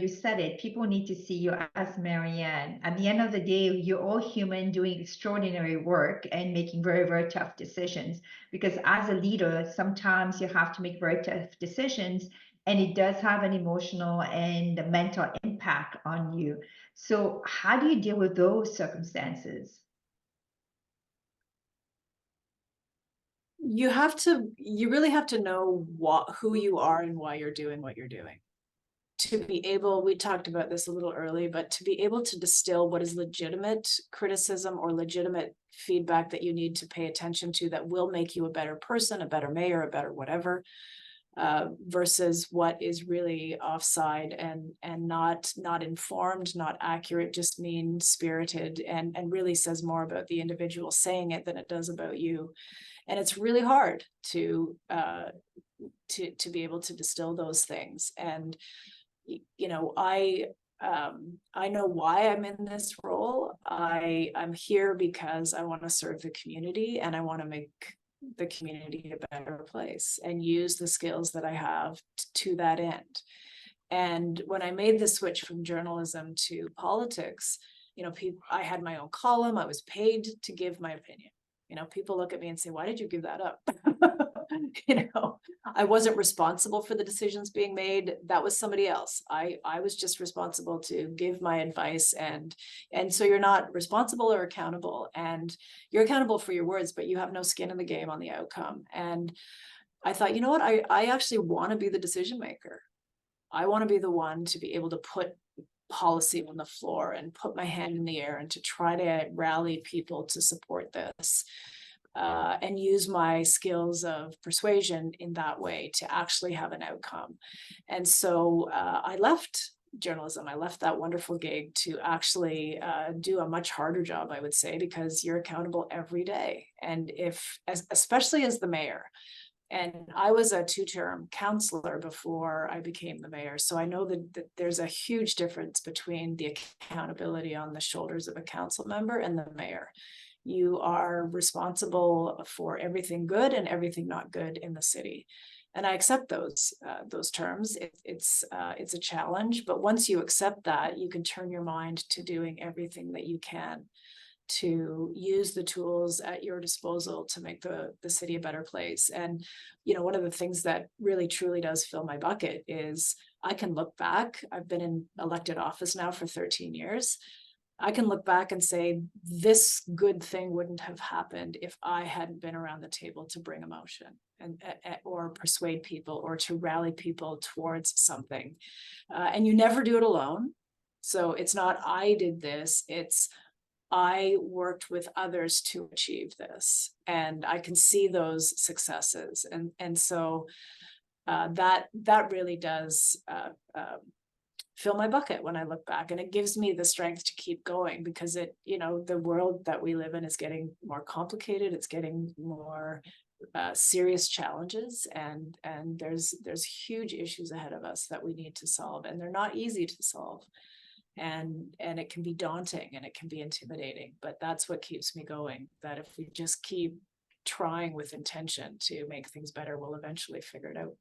you said it, people need to see you as Marianne. At the end of the day, you're all human doing extraordinary work and making very, very tough decisions. Because as a leader, sometimes you have to make very tough decisions, and it does have an emotional and mental impact on you. So, how do you deal with those circumstances? You really have to know who you are and why you're doing what you're doing. To be able, we talked about this a little early, but to be able to distill what is legitimate criticism or legitimate feedback that you need to pay attention to that will make you a better person, a better mayor, a better whatever, versus what is really offside and not informed, not accurate, just mean spirited, and really says more about the individual saying it than it does about you. And it's really hard to be able to distill those things. And I know why I'm in this role. I'm here because I want to serve the community, and I want to make the community a better place and use the skills that I have to that end. And when I made the switch from journalism to politics, I had my own column. I was paid to give my opinion. People look at me and say, why did you give that up? I wasn't responsible for the decisions being made. That was somebody else. I was just responsible to give my advice. And so you're not responsible or accountable, and you're accountable for your words, but you have no skin in the game on the outcome. And I thought, you know what? I actually want to be the decision maker. I want to be the one to be able to put policy on the floor and put my hand in the air and to try to rally people to support this, and use my skills of persuasion in that way to actually have an outcome. And so I left journalism. I left that wonderful gig to actually do a much harder job, I would say, because you're accountable every day. And especially as the mayor, and I was a two-term councillor before I became the mayor. So I know that there's a huge difference between the accountability on the shoulders of a council member and the mayor. You are responsible for everything good and everything not good in the city. And I accept those terms. It's a challenge, but once you accept that, you can turn your mind to doing everything that you can to use the tools at your disposal to make the city a better place. And, one of the things that really truly does fill my bucket is I can look back. I've been in elected office now for 13 years. I can look back and say, this good thing wouldn't have happened if I hadn't been around the table to bring emotion or persuade people or to rally people towards something. And you never do it alone. So it's not I did this, it's I worked with others to achieve this, and I can see those successes. And so that really does fill my bucket when I look back, and it gives me the strength to keep going, because the world that we live in is getting more complicated. It's getting more serious challenges, and there's huge issues ahead of us that we need to solve, and they're not easy to solve. And it can be daunting and it can be intimidating, but that's what keeps me going, that if we just keep trying with intention to make things better, we'll eventually figure it out.